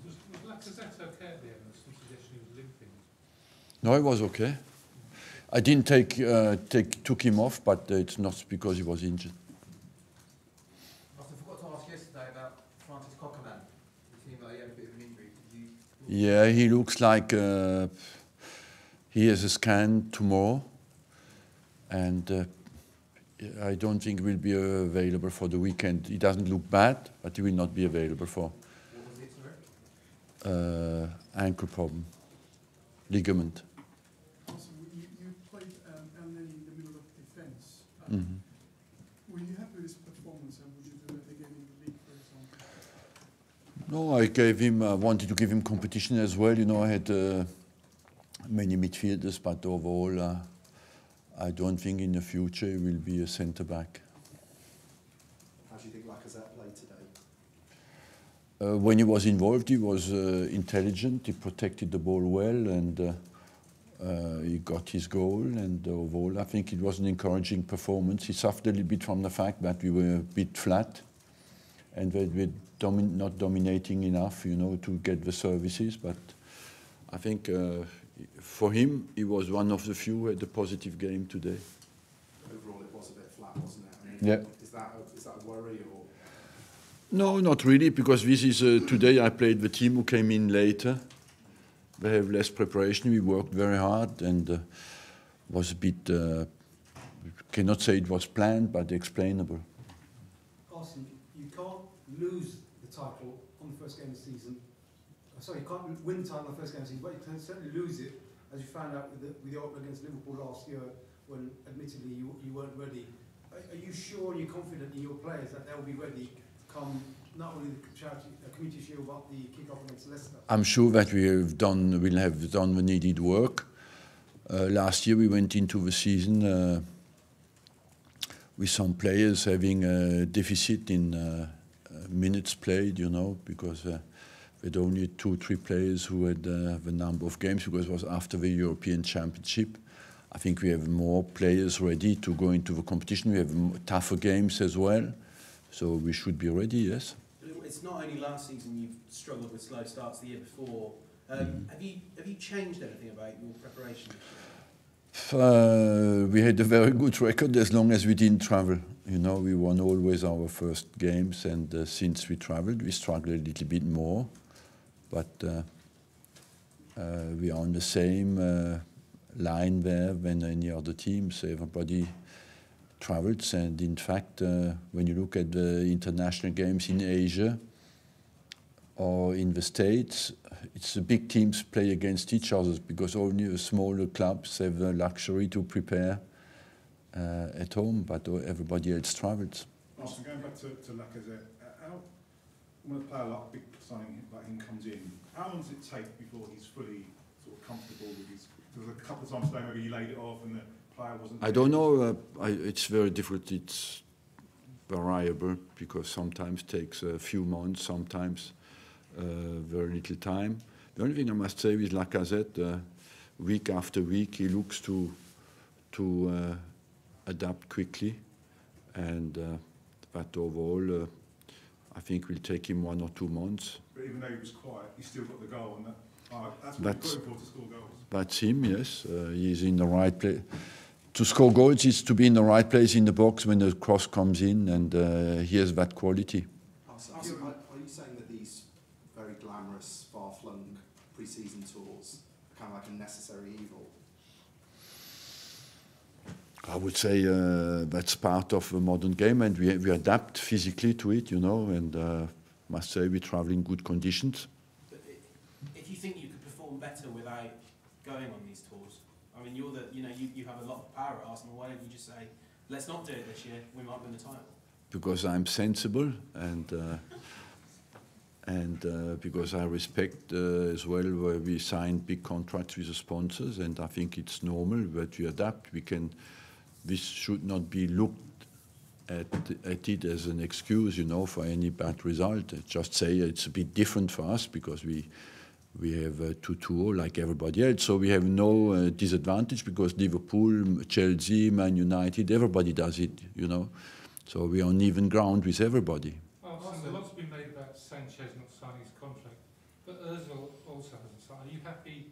Was Lacazette okay at the end? There's some suggestion he was limping. No, he was okay. I didn't took him off, but it's not because he was injured. I forgot to ask yesterday about Francis Coquelin. It seemed like he had a bit of an injury. Yeah, he looks like he has a scan tomorrow, and I don't think he will be available for the weekend. He doesn't look bad, but he will not be available for. What was it, sorry? Ankle problem, ligament. You played in the middle of defence. Mm-hmm. Were you happy with his performance, and would you do it again in the league, for example? No, I gave him. I wanted to give him competition as well. You know, I had many midfielders, but overall, I don't think in the future he will be a centre back. How do you think Lacazette played today? When he was involved, he was intelligent. He protected the ball well, and he got his goal. And overall, I think it was an encouraging performance. He suffered a little bit from the fact that we were a bit flat, and that we were not dominating enough, you know, to get the services. But I think for him, he was one of the few who had a positive game today. Overall, it was a bit flat, wasn't it? I mean, Yeah. Is that a worry or? No, not really, because this is today I played the team who came in later. They have less preparation. We worked very hard, and was a bit. Cannot say it was planned, but explainable. Arsene, you can't lose the title on the first game of the season. Sorry, you can't win the title on the first game of the season, but you can certainly lose it, as you found out with the opener against Liverpool last year, when admittedly you weren't ready. Are you sure and you're confident in your players that they'll be ready come not only the Community Shield but the kick-off against Leicester? I'm sure that will have done the needed work. Last year we went into the season with some players having a deficit in minutes played, you know, because we had only 2-3 players who had the number of games, because it was after the European Championship. I think we have more players ready to go into the competition. We have tougher games as well, so we should be ready, yes. It's not only last season you've struggled with slow starts the year before. Have you changed anything about your preparation? We had a very good record as long as we didn't travel. You know, we won always our first games, and since we traveled, we struggled a little bit more. But we are on the same line there than any other teams. Everybody travels, and in fact, when you look at the international games in Asia or in the States, it's the big teams play against each other, because only the smaller clubs have the luxury to prepare at home, but everybody else travels. Arsene, going back to Lacazette, when a player like a big signing like him comes in, how long does it take before he's fully sort of comfortable with his? There was a couple of times today maybe he laid it off and the player wasn't. I don't know. It's very difficult. It's variable, because sometimes it takes a few months, sometimes very little time. The only thing I must say with Lacazette, week after week, he looks to adapt quickly, and but overall, I think we'll take him 1 or 2 months. But even though he was quiet, he still got the goal, and that's what he's looking for, to score goals. That's him, yes. He's in the right place. To score goals is to be in the right place in the box when the cross comes in, and he has that quality. Are you saying that these very glamorous, far-flung pre-season tours are kind of like a necessary evil? I would say that's part of the modern game, and we adapt physically to it, you know, and must say we travel in good conditions. But if you think you could perform better without going on these tours, I mean, you have a lot of power at Arsenal. Why don't you just say, let's not do it this year, we might win the title? Because I'm sensible, and because I respect as well where we sign big contracts with the sponsors, and I think it's normal that we adapt. This should not be looked at it as an excuse, you know, for any bad result. Just say it's a bit different for us because we have to tour like everybody else, so we have no disadvantage, because Liverpool, Chelsea, Man United, everybody does it, you know. So we are on even ground with everybody. Well, a lot's been made about Sanchez not signing his contract. But Ozil also hasn't signed. Are you happy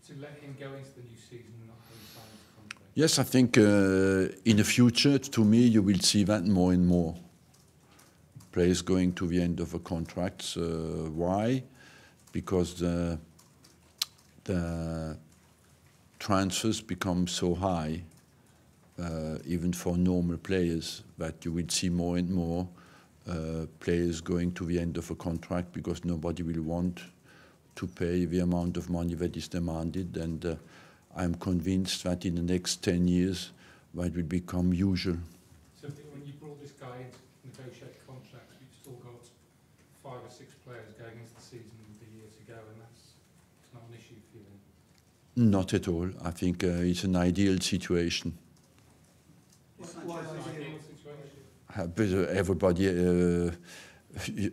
to let him go into the new season and not having signed his contract? Yes, I think in the future, to me, you will see that more and more. Players going to the end of a contract. Why? Because the transfers become so high, even for normal players, that you will see more and more players going to the end of a contract because nobody will want to pay the amount of money that is demanded. And I'm convinced that in the next 10 years, that will become usual. So when you brought this guy in to negotiate contracts, you've still got 5 or 6 players going into the season with a year to go, and it's not an issue for you then? Not at all. I think it's an ideal situation. Why It's an ideal? ideal situation. But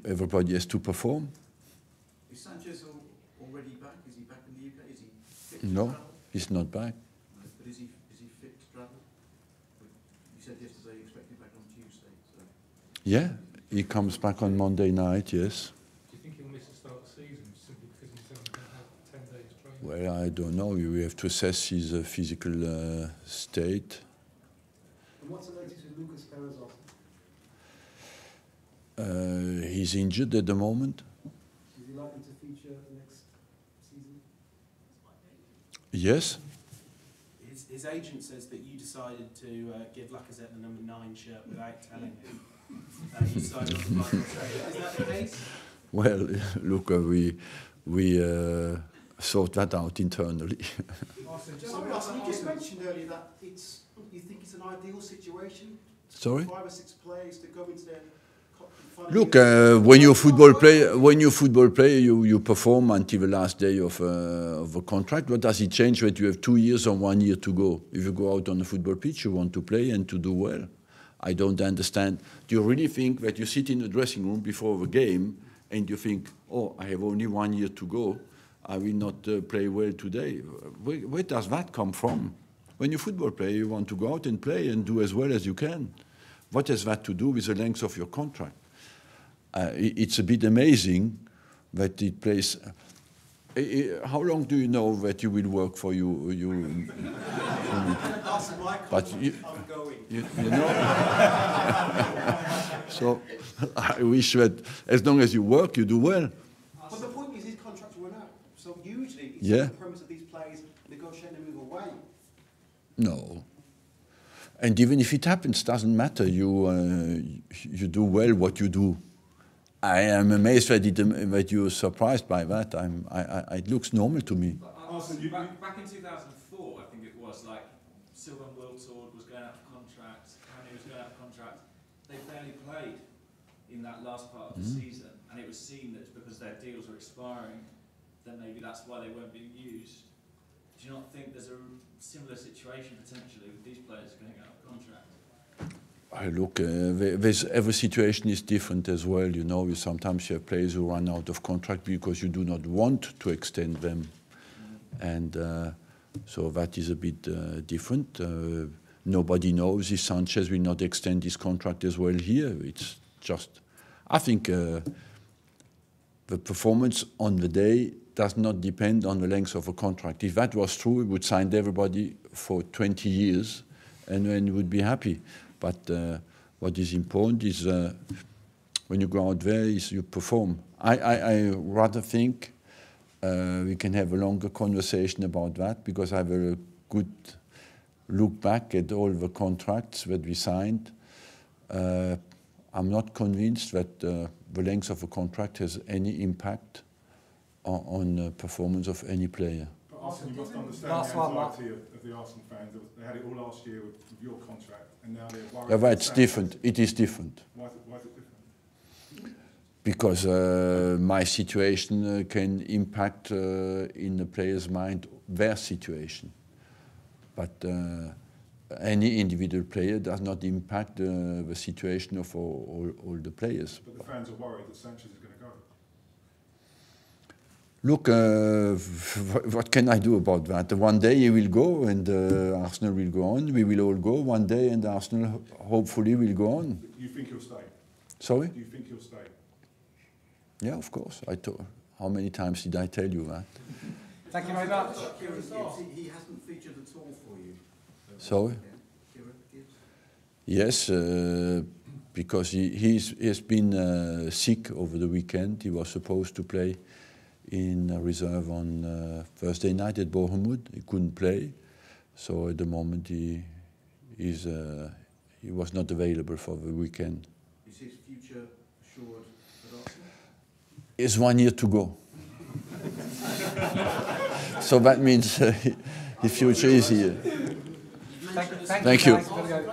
everybody has to perform. Is Sanchez already back? Is he back in the UK? Is he fit to No, travel? he's not back. No, but is he fit to travel? You said yesterday you expect him back on Tuesday. So. Yeah, he comes back on Monday night, yes. Do you think he'll miss the start of the season simply because he's only going to have 10 days training? Well, I don't know. We have to assess his physical state. And what's the latest with Lucas Perez after? He's injured at the moment. Is he likely to feature next season? Yes. His agent says that you decided to give Lacazette the number 9 shirt without telling him. You decided on the right trade. Is that the case? Well, look, we sort that out internally. Sorry, Arsene, you just mentioned earlier that you think it's an ideal situation. Sorry? 5 or 6 players to go into their. Look, when you're a football player, you perform until the last day of a contract. What does it change that you have 2 years or 1 year to go? If you go out on the football pitch, you want to play and to do well. I don't understand. Do you really think that you sit in the dressing room before the game and you think, oh, I have only 1 year to go, I will not play well today? Where does that come from? When you're a football player, you want to go out and play and do as well as you can. What has that to do with the length of your contract? It's a bit amazing that it plays. How long do you know that you will work for you? But you know. So I wish that as long as you work, you do well. But the point is, his contracts run out. So usually, it's Yeah. the premise of these players negotiating to move away. No. And even if it happens, doesn't matter. You do well what you do. I am amazed that you're surprised by that. It looks normal to me. Arsene, Back in 2004, I think it was, like, Silva and Wiltord was going out for contract, Kanye was going out for contract. They barely played in that last part of the season, and it was seen that because their deals were expiring, then maybe that's why they weren't being used. Do you not think there's a similar situation potentially with these players going out of contract? Look, every situation is different as well. You know, sometimes you have players who run out of contract because you do not want to extend them. And so that is a bit different. Nobody knows if Sanchez will not extend his contract as well here. It's just, I think the performance on the day does not depend on the length of a contract. If that was true, we would sign everybody for 20 years and then we would be happy. But what is important is when you go out there is you perform. I rather think we can have a longer conversation about that because I have a good look back at all the contracts that we signed. I'm not convinced that the length of a contract has any impact on the performance of any player. But Arsene, you must understand Last the one, anxiety of the Arsenal fans. They had it all last year with your contract, and now they're worried. Yeah, but it's different. It is different. Why is it different? Because my situation can impact in the player's mind their situation. But any individual player does not impact the situation of all the players. But the fans are worried that Sanchez is going to go. Look, what can I do about that? One day he will go and Arsenal will go on. We will all go one day and Arsenal hopefully will go on. You think he'll stay? Sorry? Do you think he'll stay? Yeah, of course. How many times did I tell you that? Thank you very much. Kieran Gibbs, he hasn't featured at all for you. Sorry? Kieran Gibbs? Yes, because he has been sick over the weekend. He was supposed to play in reserve on Thursday night at Bournemouth. He couldn't play, so at the moment he was not available for the weekend. Is his future assured at Arsenal? It's 1 year to go. So that means his future is here. Thank you. you. Guys.